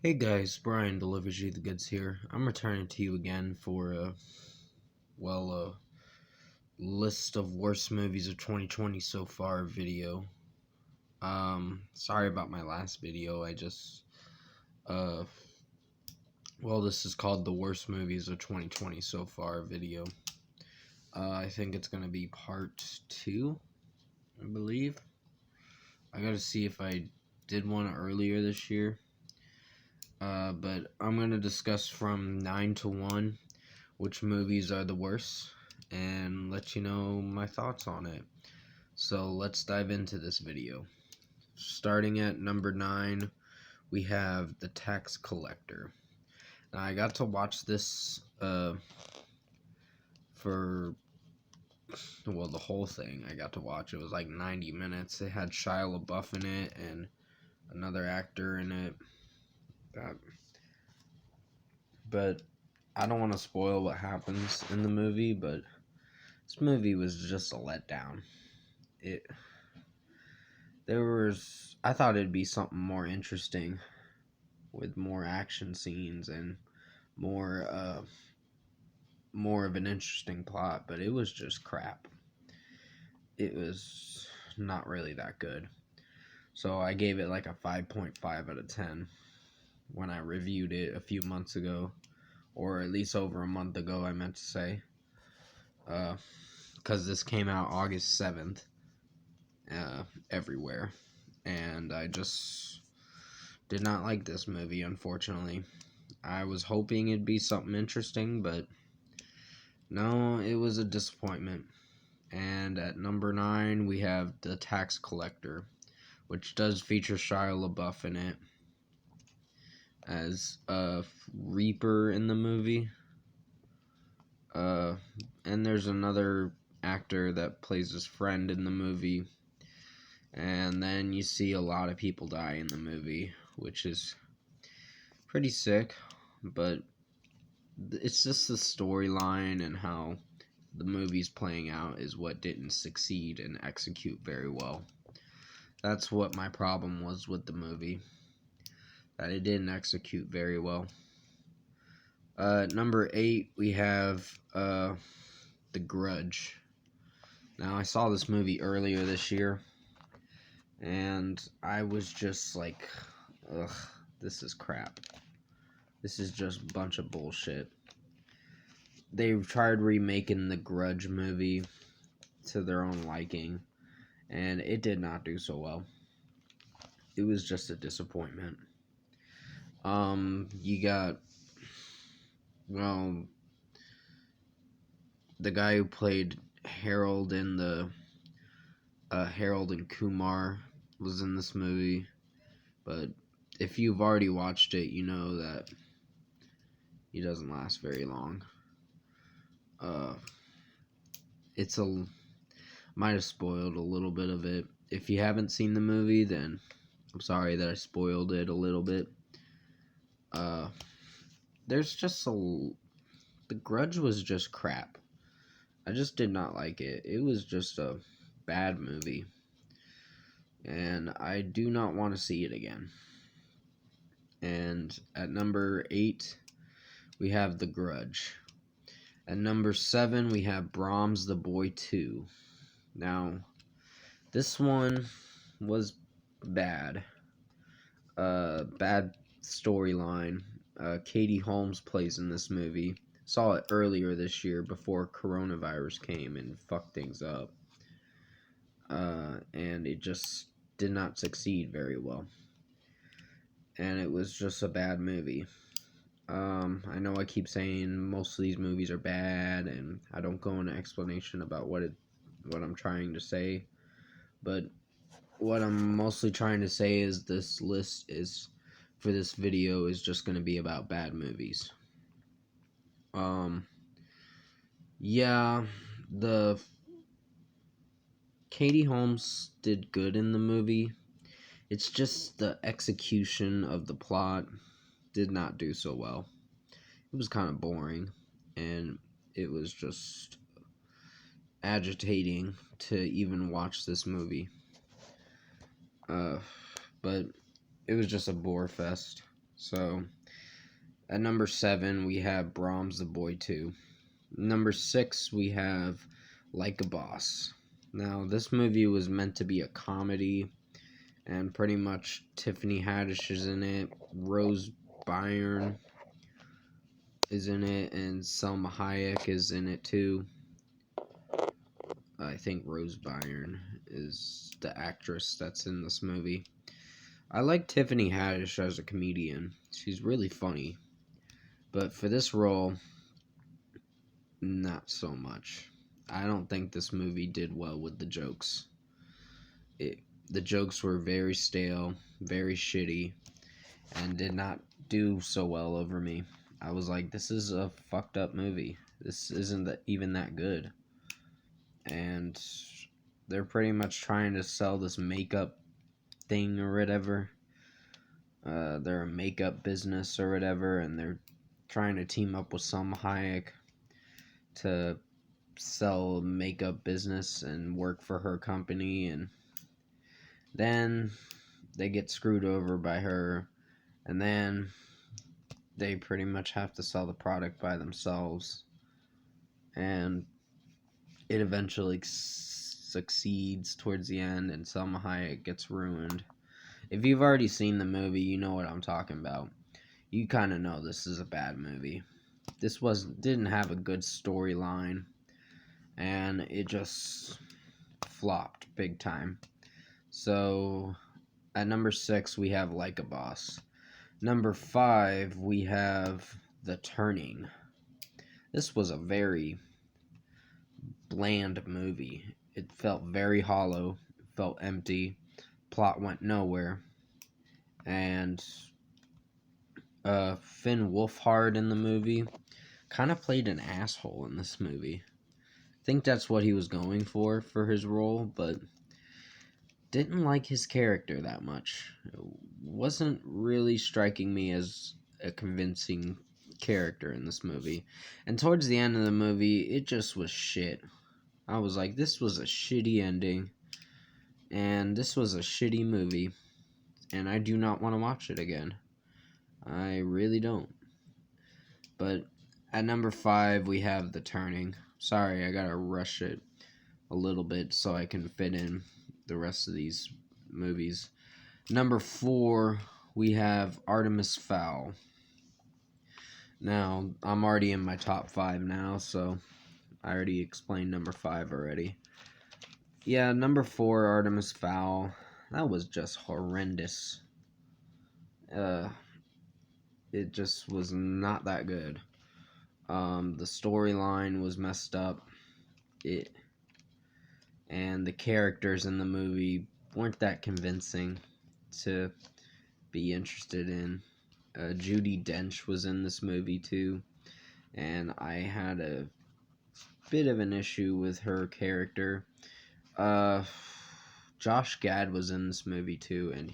Hey guys, Brian delivers you the goods here. I'm returning to you again for a list of worst movies of 2020 so far video. Sorry about my last video. Uh this is called the worst movies of 2020 so far video. I think it's gonna be part 2, I believe. I gotta see if I did one earlier this year. But I'm gonna discuss from 9 to 1 which movies are the worst and let you know my thoughts on it. So let's dive into this video. Starting at number 9, we have The Tax Collector. Now I got to watch this for the whole thing. I got to watch. It was like 90 minutes. It had Shia LaBeouf in it and another actor in it. But I don't want to spoil what happens in the movie, but this movie was just a letdown. I thought it'd be something more interesting with more action scenes and more more of an interesting plot, but it was just crap. It was not really that good. So I gave it like a 5.5 out of 10 when I reviewed it a few months ago, or at least over a month ago, I meant to say. Because this came out August 7th everywhere. And I just did not like this movie, unfortunately. I was hoping it'd be something interesting, but no, it was a disappointment. And at number 9, we have The Tax Collector, which does feature Shia LaBeouf in it as a Reaper in the movie. And there's another actor that plays his friend in the movie. And then you see a lot of people die in the movie, which is pretty sick, but it's just the storyline and how the movie's playing out is what didn't succeed and execute very well. That's what my problem was with the movie, that it didn't execute very well. Number 8, we have The Grudge. Now, I saw this movie earlier this year, and I was just like, ugh, this is crap. This is just a bunch of bullshit. They tried remaking the Grudge movie to their own liking, and it did not do so well. It was just a disappointment. You got, the guy who played Harold in the Harold and Kumar was in this movie, but if you've already watched it, you know that he doesn't last very long. Might have spoiled a little bit of it. If you haven't seen the movie, then I'm sorry that I spoiled it a little bit. There's just The Grudge was just crap. I just did not like it. It was just a bad movie, and I do not want to see it again. And at number 8, we have The Grudge. At number 7, we have Brahms the Boy 2. Now, this one was bad. Bad storyline. Katie Holmes plays in this movie. Saw it earlier this year before coronavirus came and fucked things up. And it just did not succeed very well. And it was just a bad movie. I know I keep saying most of these movies are bad, and I don't go into explanation about what I'm trying to say, but what I'm mostly trying to say is this list is, for this video, is just going to be about bad movies. Yeah, the Katie Holmes did good in the movie. It's just the execution of the plot did not do so well. It was kind of boring, and it was just agitating to even watch this movie. But it was just a bore fest. So, at number 7, we have Brahms the Boy 2. Number 6, we have Like a Boss. Now, this movie was meant to be a comedy, and pretty much Tiffany Haddish is in it, Rose Byrne is in it, and Selma Hayek is in it too. I think Rose Byrne is the actress that's in this movie. I like Tiffany Haddish as a comedian. She's really funny. But for this role, not so much. I don't think this movie did well with the jokes. The jokes were very stale, very shitty, and did not do so well over me. I was like, this is a fucked up movie. This isn't even that good. And they're pretty much trying to sell this makeup thing or whatever. They're a makeup business or whatever, and they're trying to team up with some Hayek to sell a makeup business and work for her company, and then they get screwed over by her, and then they pretty much have to sell the product by themselves, and it eventually succeeds towards the end, and Selma Hayek gets ruined. If you've already seen the movie, you know what I'm talking about. You kind of know this is a bad movie. This didn't have a good storyline, and it just flopped big time. So at number 6 we have Like a Boss. Number 5 we have The Turning. This was a very bland movie. It felt very hollow. It felt empty. Plot went nowhere. And Finn Wolfhard in the movie kind of played an asshole in this movie. I think that's what he was going for his role, but didn't like his character that much. It wasn't really striking me as a convincing character in this movie. And towards the end of the movie, it just was shit. I was like, this was a shitty ending, and this was a shitty movie, and I do not want to watch it again. I really don't. But at number 5, we have The Turning. Sorry, I gotta rush it a little bit so I can fit in the rest of these movies. Number 4, we have Artemis Fowl. Now, I'm already in my top 5 now, so I already explained number 5 already. Yeah, number 4, Artemis Fowl. That was just horrendous. It just was not that good. The storyline was messed up. And the characters in the movie weren't that convincing to be interested in. Judi Dench was in this movie too, and I had a bit of an issue with her character. Josh Gad was in this movie too, and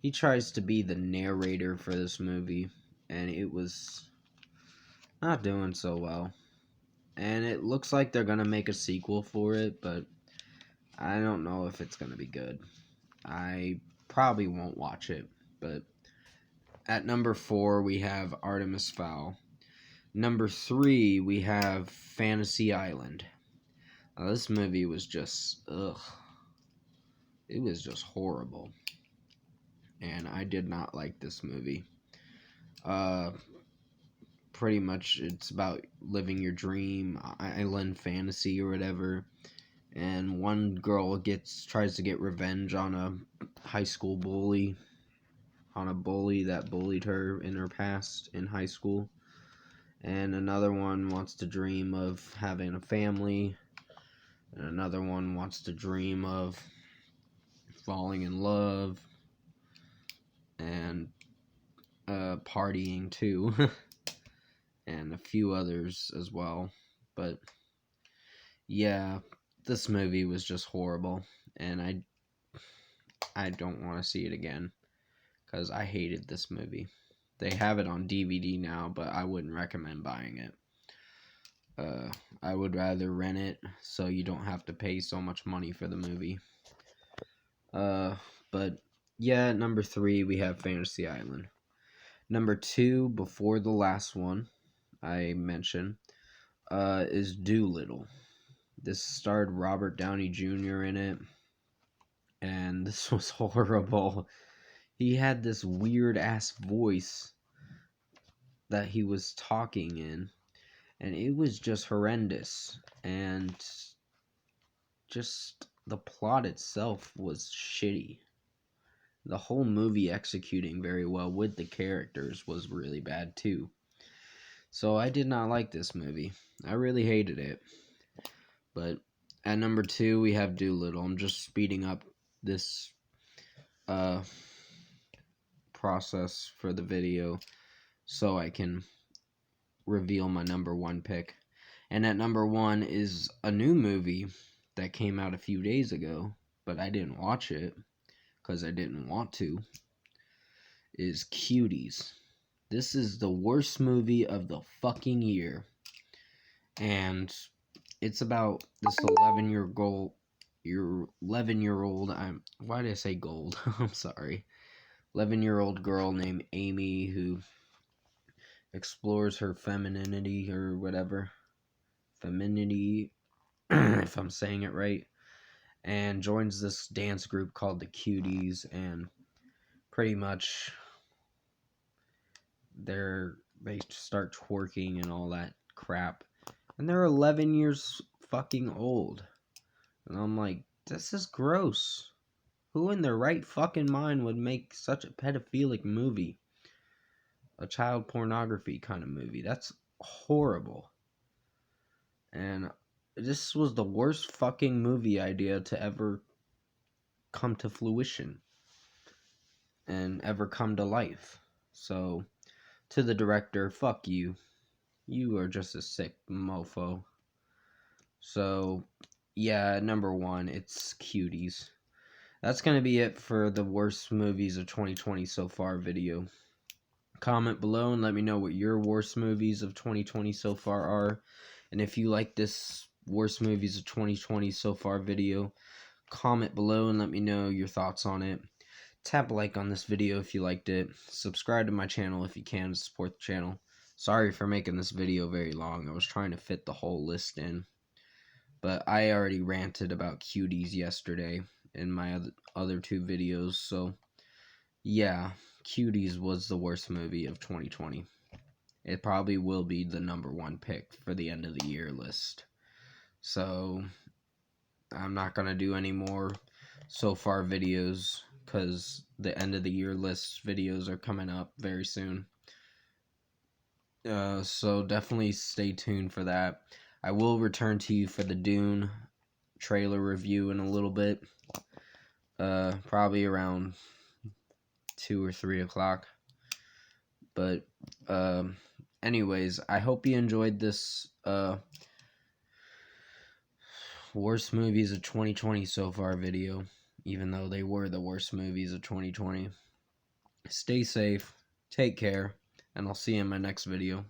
he tries to be the narrator for this movie, and it was not doing so well. And it looks like they're gonna make a sequel for it, but I don't know if it's gonna be good. I probably won't watch it, but at number 4 we have Artemis Fowl. Number 3 we have Fantasy Island. Now, this movie was just it was just horrible, and I did not like this movie. Pretty much it's about living your dream island fantasy or whatever, and one girl tries to get revenge on a high school bully, on a bully that bullied her in her past in high school, and another one wants to dream of having a family, and another one wants to dream of falling in love and partying too. And a few others as well. But yeah, this movie was just horrible, and I don't want to see it again because I hated this movie. They have it on DVD now, but I wouldn't recommend buying it. I would rather rent it so you don't have to pay so much money for the movie. But Yeah, at number 3 we have Fantasy Island. Number 2, before the last one I mentioned, is Doolittle. This starred Robert Downey Jr. in it, and this was horrible. He had this weird ass voice that he was talking in, and it was just horrendous. And just the plot itself was shitty. The whole movie executing very well with the characters was really bad too. So I did not like this movie. I really hated it. But at number 2 we have Doolittle. I'm just speeding up this process for the video so I can reveal my number 1 pick. And at number 1 is a new movie that came out a few days ago, but I didn't watch it because I didn't want to. Is Cuties. This is the worst movie of the fucking year. And it's about this 11-year-old why did I say gold? I'm sorry. 11-year-old girl named Amy who explores her femininity or whatever. Femininity, if I'm saying it right, and joins this dance group called the Cuties, and pretty much they start twerking and all that crap, and they're 11 years fucking old, and I'm like, this is gross. Who in their right fucking mind would make such a pedophilic movie? A child pornography kind of movie. That's horrible. And this was the worst fucking movie idea to ever come to fruition and ever come to life. So, to the director, fuck you. You are just a sick mofo. So, yeah, number 1, it's Cuties. That's going to be it for the worst movies of 2020 so far video. Comment below and let me know what your worst movies of 2020 so far are. And if you like this worst movies of 2020 so far video, comment below and let me know your thoughts on it. Tap a like on this video if you liked it. Subscribe to my channel if you can to support the channel. Sorry for making this video very long. I was trying to fit the whole list in. But I already ranted about Cuties yesterday in my other 2 videos. So, yeah, Cuties was the worst movie of 2020. It probably will be the number 1 pick for the end of the year list. So, I'm not going to do any more so far videos because the end of the year list videos are coming up very soon. So definitely stay tuned for that. I will return to you for the Dune trailer review in a little bit. Probably around 2 or 3 o'clock. But anyways, I hope you enjoyed this worst movies of 2020 so far video, even though they were the worst movies of 2020. Stay safe, take care, and I'll see you in my next video.